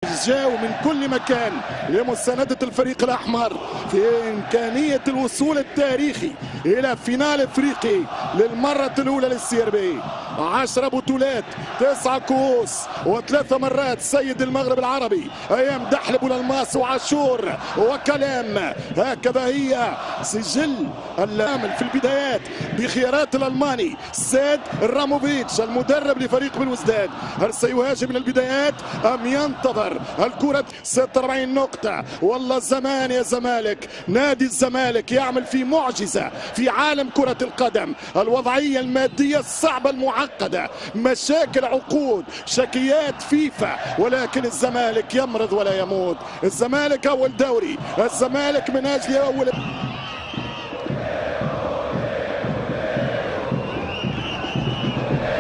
جاءوا من كل مكان لمساندة الفريق الأحمر في إمكانية الوصول التاريخي إلى فينال إفريقي للمرة الأولى للسي ار بي. 10 بطولات، 9 كؤوس، و3 مرات سيد المغرب العربي أيام دحلب والألماس وعاشور وكلام. هكذا هي سجل العامل في البدايات بخيارات الألماني سيد راموفيتش المدرب لفريق بلوزداد. هل سيهاجم من البدايات أم ينتظر؟ الكرة 46 نقطة. والله زمان يا زمالك، نادي الزمالك يعمل في معجزة في عالم كرة القدم. الوضعية المادية الصعبة المعقدة، مشاكل عقود، شكيات فيفا، ولكن الزمالك يمرض ولا يموت. الزمالك أول دوري، الزمالك من أجل أول.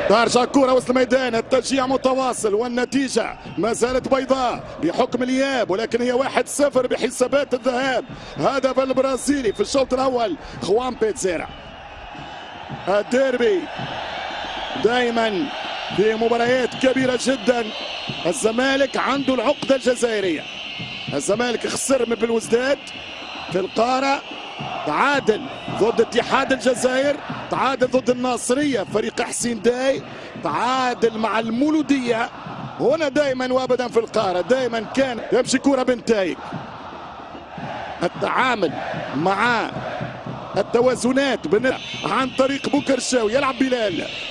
ترجع الكرة وسط الميدان، التشجيع متواصل والنتيجة ما زالت بيضاء بحكم الإياب، ولكن هي 1-0 بحسابات الذهاب. هدف البرازيلي في الشوط الأول خوان بيتزيرا. الديربي دائما في مباريات كبيرة جدا. الزمالك عنده العقدة الجزائرية. الزمالك خسر من بلوزداد في القارة، تعادل ضد اتحاد الجزائر، تعادل ضد الناصرية فريق حسين داي، تعادل مع المولودية. هنا دائما وابدا في القارة دائما كان يمشي كرة بنتايج. التعامل مع التوازنات عن طريق بوكرشاوي، يلعب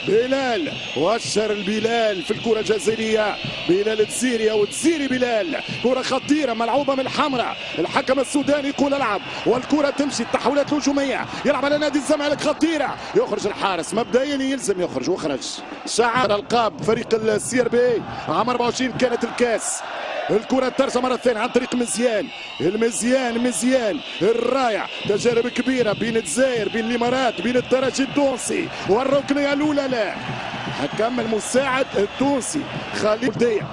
بلال واشر البلال في الكرة الجزائرية. بلال تزيري او تزيري بلال، كرة خطيرة ملعوبة من الحمراء. الحكم السوداني يقول العب والكرة تمشي. التحولات الهجومية يلعب على نادي الزمالك خطيرة، يخرج الحارس مبدئيا يلزم يخرج وخرج. شعر القاب فريق السي ار بي عام 24 كانت الكاس. الكرة ترجع مرة ثانية عن طريق مزيان الرايع. تجارب كبيرة بين الجزائر، بين الإمارات، بين الترجي التونسي، والركنية الأولى لا. حكم المساعد التونسي خليل ضيع.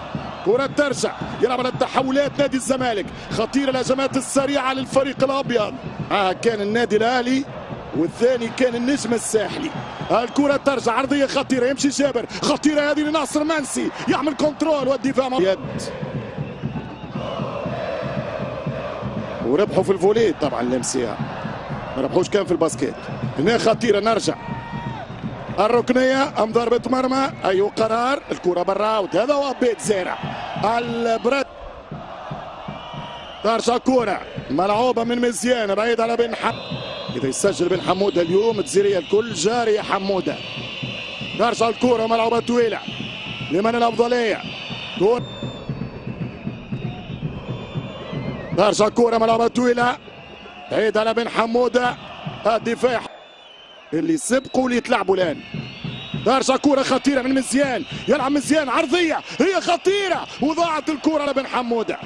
كرة ترجع يلعب على التحولات نادي الزمالك، خطيرة الهجمات السريعة للفريق الأبيض. كان النادي الأهلي والثاني كان النجم الساحلي. الكرة ترجع عرضية خطيرة، يمشي جابر، خطيرة هذه لناصر منسي، يعمل كنترول والدفاع يد. وربحوا في الفولي طبعا لمسيها، ما ربحوش كان في الباسكيت. هنا خطيره، نرجع الركنيه ام ضربه مرمى، اي قرار. الكره براوت، هذا هو بيتزيرا البرد. ترجع كوره ملعوبه من مزيان بعيد على بن حموده. اذا يسجل بن حموده اليوم تزيري الكل جاري يا حموده. ترجع الكوره ملعوبه طويله، لمن الافضليه؟ ترجع كورة ملعوبة طويلة بعيد على بن حمودة. الدفاع اللي سبقوا واللي يتلعبوا الآن. ترجع كورة خطيرة من مزيان، يلعب مزيان عرضية هي خطيرة وضاعت الكورة على بن حمودة.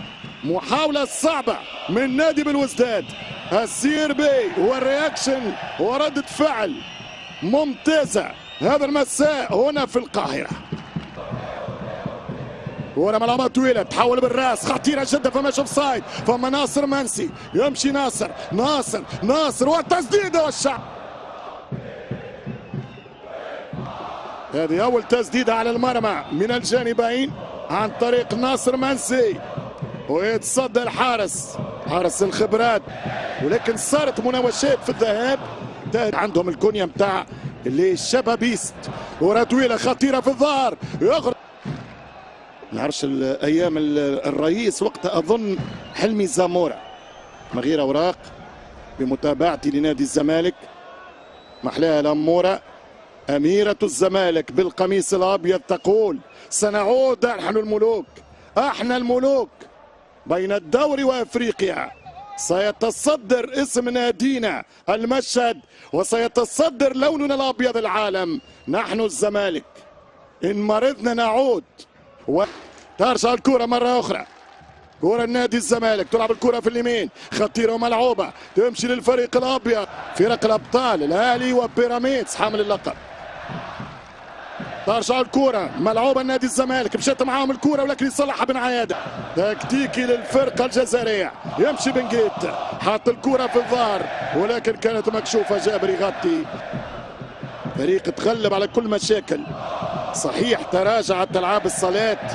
محاولة صعبة من نادي بلوزداد. السي ار بي والرياكشن وردة فعل ممتازة هذا المساء هنا في القاهرة. كرة ملعوبة طويلة تحول بالراس، خطيرة جدا. فما شوف سايد، فما ناصر منسي، يمشي ناصر والتسديدة والشعب. هذه أول تسديدة على المرمى من الجانبين عن طريق ناصر منسي، ويتصدى الحارس، حارس الخبرات. ولكن صارت مناوشات في الذهاب، عندهم الكونيا متاع اللي الشبابيست. كرة طويلة خطيرة في الظهر، يخرج. نعرفش الايام الرئيس وقتها اظن حلمي زامورا. مغير اوراق بمتابعتي لنادي الزمالك، محلاها الاموره. اميره الزمالك بالقميص الابيض تقول سنعود، نحن الملوك، احنا الملوك بين الدوري وافريقيا. سيتصدر اسم نادينا المشهد وسيتصدر لوننا الابيض العالم. نحن الزمالك، ان مرضنا نعود. ترجع الكرة مرة أخرى، كرة النادي الزمالك، تلعب الكرة في اليمين، خطيرة وملعوبة، تمشي للفريق الأبيض، فرق الأبطال الأهلي وبيراميدز حامل اللقب. ترجع الكرة ملعوبة النادي الزمالك، مشيت معاهم الكرة ولكن يصلحها بن عيادة. تكتيكي للفرقة الجزائرية، يمشي بن جيت، حط الكرة في الظهر ولكن كانت مكشوفة، جابر يغطي. فريق تغلب على كل مشاكل. صحيح تراجعت ألعاب الصالات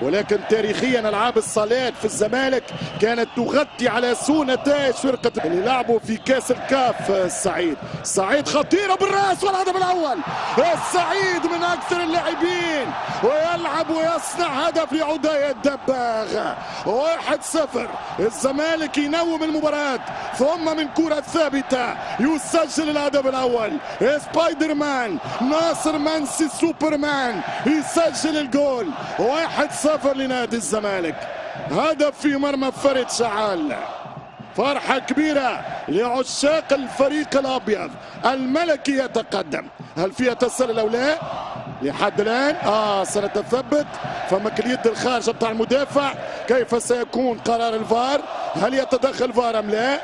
ولكن تاريخيا العاب الصالات في الزمالك كانت تغطي على سوء نتائج فرقه اللي لعبوا في كاس الكاف. السعيد خطيره بالراس والهدف الاول. السعيد من اكثر اللاعبين ويلعب ويصنع هدف لعدي الدباغ. 1-0 الزمالك ينوم المباراه، ثم من كره ثابته يسجل الهدف الاول. سبايدر مان ناصر منسي سوبرمان يسجل الجول. 1-0 لنادي الزمالك، هدف في مرمى فريد شعال. فرحة كبيرة لعشاق الفريق الأبيض. الملكي يتقدم، هل فيها تسلل أو لا؟ لحد الآن سنتثبت. فما اليد الخارجة بتاع المدافع، كيف سيكون قرار الفار؟ هل يتدخل فار أم لا؟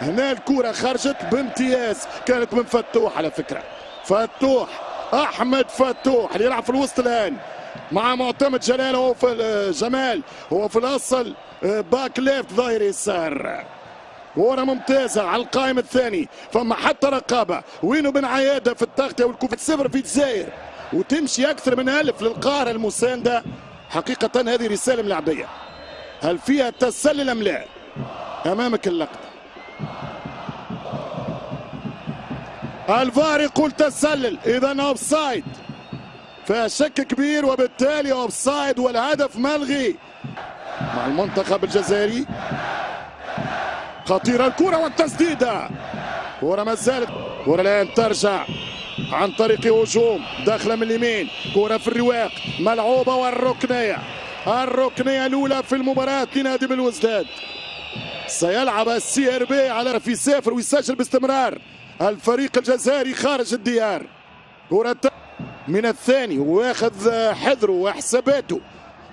هنا الكرة خرجت بامتياز، كانت من فتوح على فكرة. فتوح أحمد فتوح اللي يلعب في الوسط الآن مع معتمد جلال. هو في جمال هو في الأصل باك ليفت ظاهر يسار. كرة ممتازة على القائم الثاني، فما حتى رقابة. وينو بن عيادة في التغطية والكوفة 0 في الجزائر وتمشي أكثر من 1000 للقارة المساندة. حقيقة هذه رسالة ملعبية، هل فيها تسلل أم لا؟ أمامك اللقطة. الفار يقول تسلل، إذا أوفسايد، فشك كبير وبالتالي أوفسايد والهدف ملغي مع المنتخب الجزائري. خطيرة الكرة والتسديدة، كرة ما زالت. كرة الآن ترجع عن طريق هجوم داخلة من اليمين، كرة في الرواق ملعوبة والركنية الأولى في المباراة لنادي بالوزداد. سيلعب السي ار بي على في 0 ويسجل باستمرار الفريق الجزائري خارج الديار. كرة من الثاني واخذ حذره وحساباته،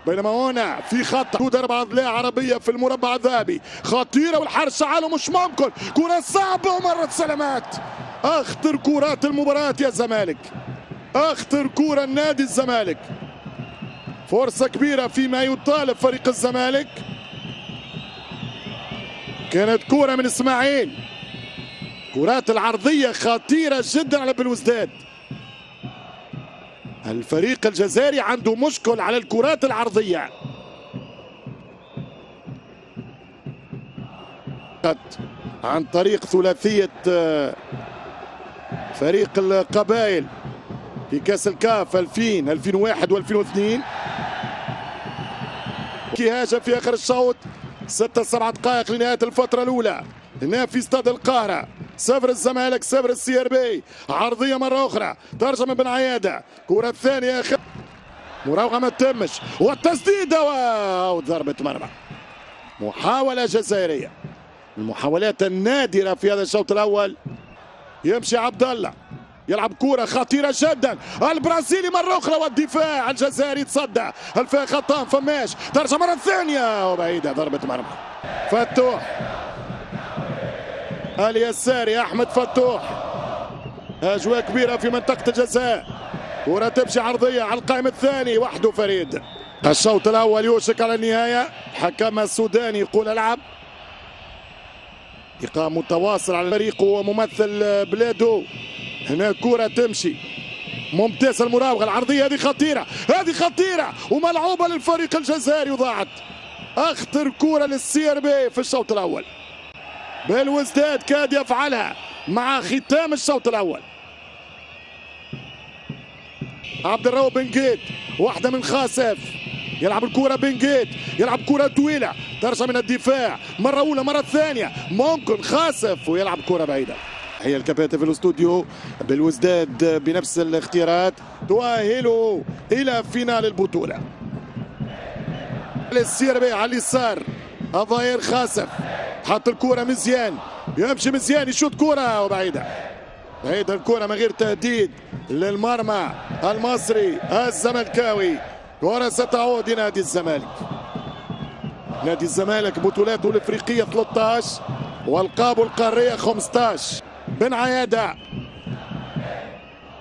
بينما هنا في خطأ. ضربة لا عربية في المربع الذهبي خطيرة والحارس شعاله مش ممكن. كرة صعبة ومرت سلامات. أخطر كرات المباراة يا زمالك، أخطر كرة النادي الزمالك. فرصة كبيرة فيما يطالب فريق الزمالك. كانت كرة من إسماعيل، كرات العرضية خطيرة جدا على بالوزداد. الفريق الجزائري عنده مشكل على الكرات العرضية. عن طريق ثلاثية فريق القبائل في كأس الكاف 2000 2001 و2002. كيهاجة في آخر الشوط. 6-7 دقائق لنهاية الفترة الأولى هنا في استاد القاهرة. 0 الزمالك 0 السي ار بي. عرضية مرة أخرى ترجع من بن عيادة. كرة الثانية مراوغة ما تتمش والتسديدة وضربة مرمى. محاولة جزائرية، المحاولات النادرة في هذا الشوط الأول. يمشي عبد الله يلعب كرة خطيرة جدا، البرازيلي مرة أخرى والدفاع الجزائري تصدى. هل فيها خطأ؟ فماش. ترجع مرة ثانية وبعيدة ضربة مرمى. فتوح اليساري أحمد فتوح، أجواء كبيرة في منطقة الجزاء. كرة تمشي عرضية على القائم الثاني وحده فريد. الشوط الأول يوشك على النهاية. حكم السوداني يقول العب. إقامة متواصل على فريقه وممثل بلاده. هنا كرة تمشي ممتازة، المراوغة العرضية هذه خطيرة، هذه خطيرة وملعوبة للفريق الجزائري وضاعت. أخطر كرة للسي ار بي في الشوط الأول. بالوزداد كاد يفعلها مع ختام الشوط الأول. عبد الرؤوف بن جيد، واحدة من خاسف، يلعب الكرة بن جيد، يلعب كرة طويلة ترجع من الدفاع مرة أولى مرة ثانية، ممكن خاسف ويلعب كرة بعيدة. هي الكباتن في الاستوديو. بالوزداد بنفس الاختيارات تؤهله إلى فينال البطولة. السي ار بي على اليسار الظهير خاسف، حط الكرة مزيان، يمشي مزيان يشوط كرة وبعيدة. بعيدة الكرة من غير تهديد للمرمى المصري الزملكاوي. كرة ستعود لنادي الزمالك. نادي الزمالك بطولاته الافريقية 13 والقابه القارية 15.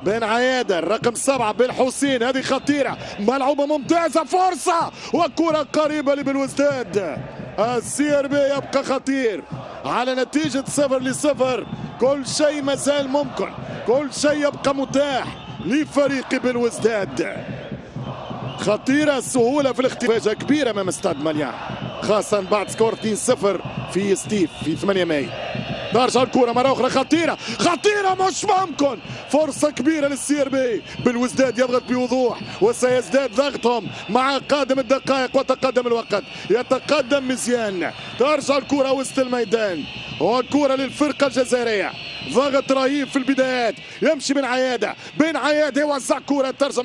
بن عيادة الرقم 7 بالحسين، هذه خطيرة ملعوبة ممتازة، فرصة وكرة قريبة لبالوزداد. السي ار بي يبقى خطير على نتيجة 0-0. كل شيء مازال ممكن، كل شيء يبقى متاح لفريق بالوزداد. خطيرة السهولة في الاختفاء كبيرة امام استاد مليان، خاصة بعد سكور 2-0 في ستيف في 8 ماي. ترجع الكرة مرة أخرى خطيرة مش ممكن، فرصة كبيرة للسي ار بي. بالوزداد يضغط بوضوح وسيزداد ضغطهم مع قادم الدقائق وتقدم الوقت. يتقدم مزيان، ترجع الكرة وسط الميدان والكرة للفرقة الجزائرية. ضغط رهيب في البدايات، يمشي بن عيادة يوزع كرة، ترجع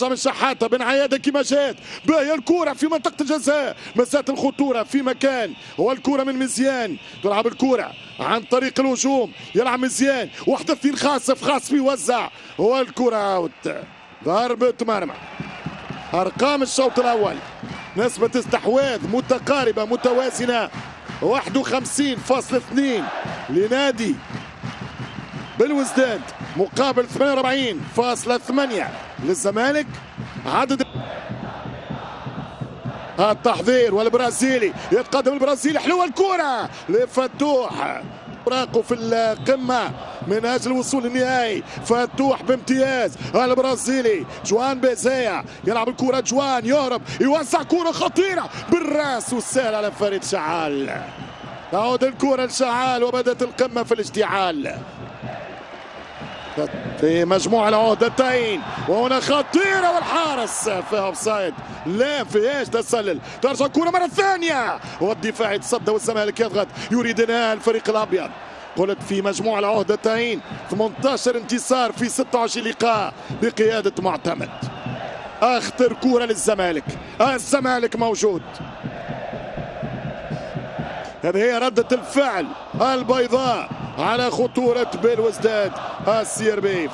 من شحاتة بن عيادة كيما جات باهي الكرة في منطقة الجزاء، مسات الخطورة في مكان، والكرة من مزيان. تلعب الكرة عن طريق الهجوم، يلعب مزيان 1-2 خاص بيوزع، والكرة اوت. ضربة مرمى. أرقام الشوط الأول، نسبة استحواذ متقاربة متوازنة 51.2 لنادي بالوزداد مقابل 48.8 للزمالك. عدد التحضير والبرازيلي يتقدم البرازيلي، حلوة الكرة لفتوح، راقوا في القمة من أجل الوصول للنهائي. فتوح بامتياز، البرازيلي جوان بيزايا يلعب الكرة، جوان يهرب يوزع كرة خطيرة بالراس والسهل على فريد شعال. تعود الكرة لشعال وبدأت القمة في الاشتعال في مجموع العهدتين، وهنا خطيرة والحارس في اوفسايد، لا فيهاش تسلل. ترجع كرة مرة ثانية والدفاع يتصدى والزمالك يضغط، يريد انهاء الفريق الابيض. قلت في مجموع العهدتين 18 انتصار في 26 لقاء بقيادة معتمد. اخطر كرة للزمالك، الزمالك موجود. هذه هي ردة الفعل البيضاء على خطورة بالوزداد السي ار بي.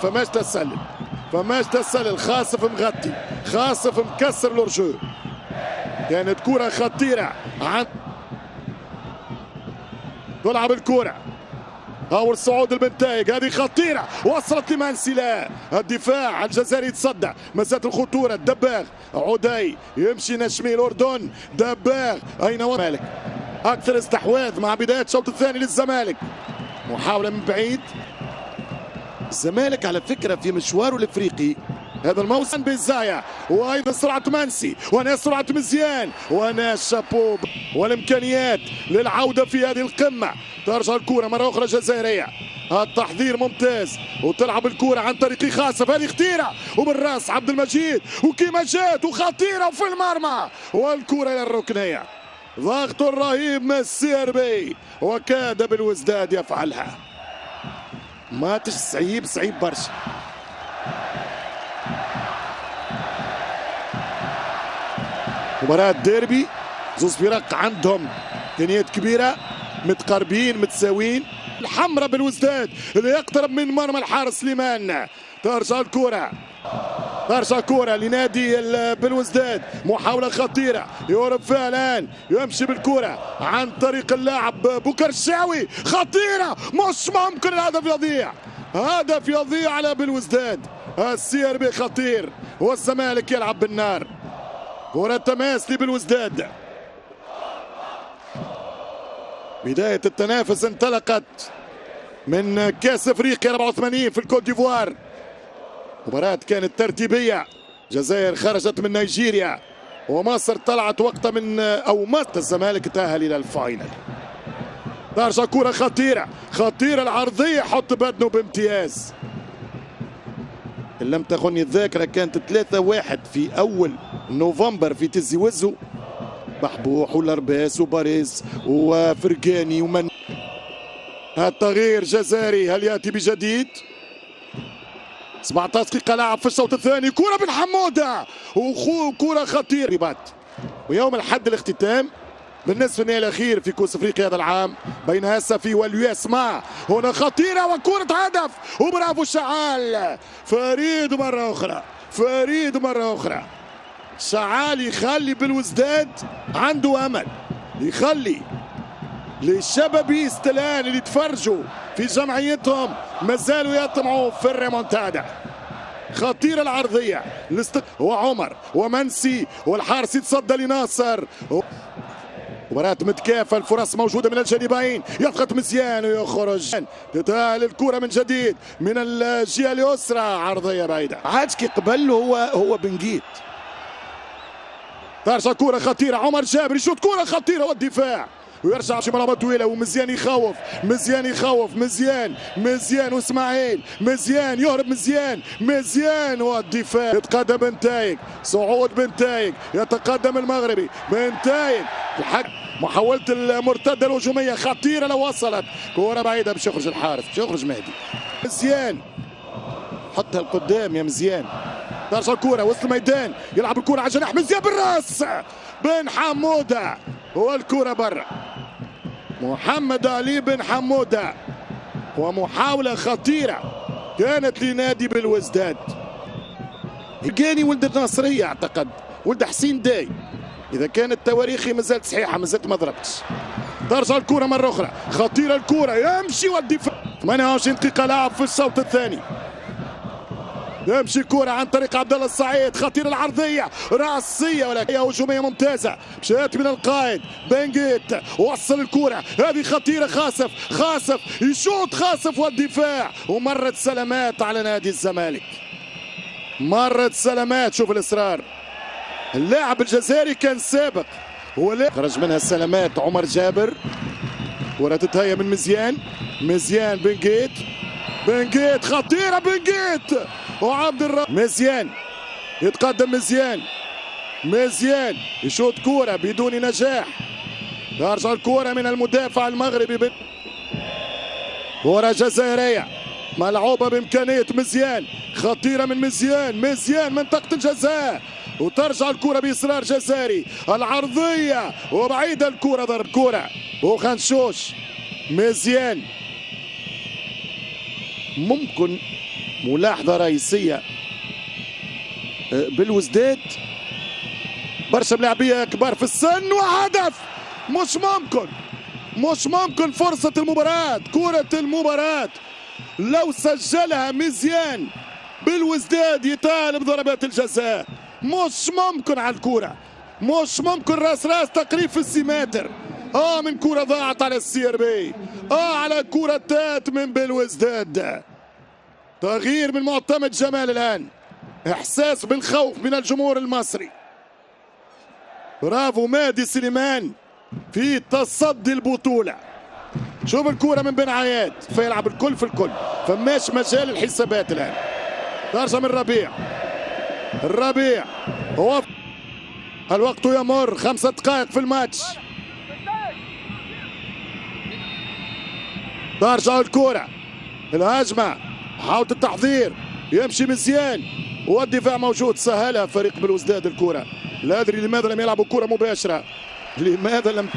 فماش تسلل، خاصف مغطي، خاصف مكسر لورجو. كانت كرة خطيرة عن تلعب الكرة أول صعود البنتايج، هذه خطيرة وصلت لمانسي، لا الدفاع الجزائري يتصدى، مسات الخطورة. الدباغ عدي يمشي نشمي الأردن، دباغ أين هو مالك؟ أكثر استحواذ مع بداية الشوط الثاني للزمالك. محاولة من بعيد. الزمالك على فكرة في مشواره الافريقي هذا الموسم بيزايا، وايضا سرعة مانسي، وهنا سرعة مزيان، وهنا شابوب والامكانيات للعودة في هذه القمة. ترجع الكرة مرة أخرى جزائرية، التحضير ممتاز، وتلعب الكرة عن طريق خاصف، هذه خطيرة وبالراس عبد المجيد وكيما جات وخطيرة وفي المرمى، والكرة إلى الركنية. ضغط رهيب من السي ار بي، وكاد بالوزداد يفعلها. ماتش صعيب برشا. مباراة ديربي، زوز فرق عندهم امكانيات كبيرة، متقاربين متساويين. الحمراء بالوزداد اللي يقترب من مرمى الحارس سليمان. ترجع كرة لنادي بالوزداد، محاولة خطيرة يهرب فيها الآن، يمشي بالكرة عن طريق اللاعب بوكرشاوي، خطيرة مش ممكن هدف يضيع على بالوزداد. السي ار بي خطير والزمالك يلعب بالنار. كرة تماس لبالوزداد. بداية التنافس انطلقت من كاس افريقيا 84 في الكوت ديفوار. مباراة كانت ترتيبية، الجزائر خرجت من نيجيريا ومصر طلعت وقتها من مصر. الزمالك تأهل إلى الفاينل. ترجع كرة خطيرة العرضية، حط بدنه بامتياز. إن لم تخني الذاكرة كانت 3-1 في أول نوفمبر في تيزي وزو، بحبوح ولرباس وباريس وفرقاني ومن. التغيير جزائري، هل يأتي بجديد؟ 17 دقيقة لعب في الشوط الثاني، كرة بن حمودة كرة خطيرة. ويوم الأحد الاختتام بالنصف النهائي الأخير في كأس أفريقيا هذا العام بين اسفي والياسما. هنا خطيرة وكرة هدف، وبرافو شعال. فريد مرة أخرى شعال يخلي بالوزداد عنده أمل، يخلي للشبابي استلان اللي تفرجوا في جمعيتهم مازالوا يطمعوا في الريمونتادا. خطيرة مباراة متكافئة، الفرص موجودة من الجانبين، يضغط مزيان ويخرج، تتأهل الكرة من جديد من الجهة اليسرى، عرضية بعيدة. عاجكي قبل هو بنجيت. ترجع كرة خطيرة، عمر جابر يشوط كرة خطيرة والدفاع ويرجع شي ملعب طويله، ومزيان يخوف، مزيان واسماعيل، مزيان يهرب، مزيان والدفاع. يتقدم بنتايج، صعود بنتايج، يتقدم المغربي بنتايج، الحق محاولة المرتدة الهجومية خطيرة لو وصلت، كرة بعيدة باش يخرج الحارس، باش يخرج مهدي. مزيان حطها القدام يا مزيان. ترجع الكرة وسط الميدان، يلعب الكرة على جناح مزيان بالراس بن حمودة والكرة برا. محمد علي بن حمودة ومحاولة خطيرة كانت لنادي بالوزداد. هيجاني ولد الناصرية اعتقد، ولد حسين داي، إذا كانت تواريخي مازالت صحيحة، مازالت ما ضربتش. ترجع الكرة مرة أخرى، خطيرة الكرة، يمشي والدفاع. 28 دقيقة لعب في الشوط الثاني. يمشي الكرة عن طريق عبد الله السعيد، خطير العرضية رأسية ولكن هجومية ممتازة، مشات من القائد بنجيت، وصل الكرة هذه خطيرة، خاسف يشوط خاسف والدفاع، ومرت سلامات على نادي الزمالك، مرت سلامات. شوف الإصرار، اللاعب الجزائري كان سابق، خرج منها السلامات. عمر جابر، كرة تتهيأ من مزيان بنجيت خطيرة، بنجيت وعبد الرحمن مزيان يتقدم، مزيان يشوط كرة بدون نجاح. ترجع الكرة من المدافع المغربي، كرة جزائرية ملعوبة بإمكانية مزيان، خطيرة من مزيان منطقة الجزاء، وترجع الكرة بإصرار جزائري، العرضية وبعيدة الكرة، ضرب كرة وخنشوش. مزيان ممكن ملاحظة رئيسية بالوزداد، برشا ملاعبية كبار في السن وهدف. مش ممكن فرصة المباراة، كرة المباراة لو سجلها مزيان بالوزداد يتأهل بضربات الجزاء. مش ممكن على الكرة، مش ممكن، راس تقريب في السيمتر. من كرة ضاعت على السي بي، على كرة تات من بالوزداد. تغيير من معتمد جمال الآن، إحساس بالخوف من الجمهور المصري. برافو مهدي سليمان في تصدي البطولة. شوف الكرة من بن عياد، فيلعب الكل في الكل، فماش مجال الحسابات الآن. ترجع من الربيع هو الوقت يمر، 5 دقائق في الماتش. ترجع الكرة، الهجمة، محاولة التحضير، يمشي مزيان والدفاع موجود، سهلها فريق بالوزداد الكرة. لا أدري لماذا لم يلعبوا كرة مباشرة، لماذا لم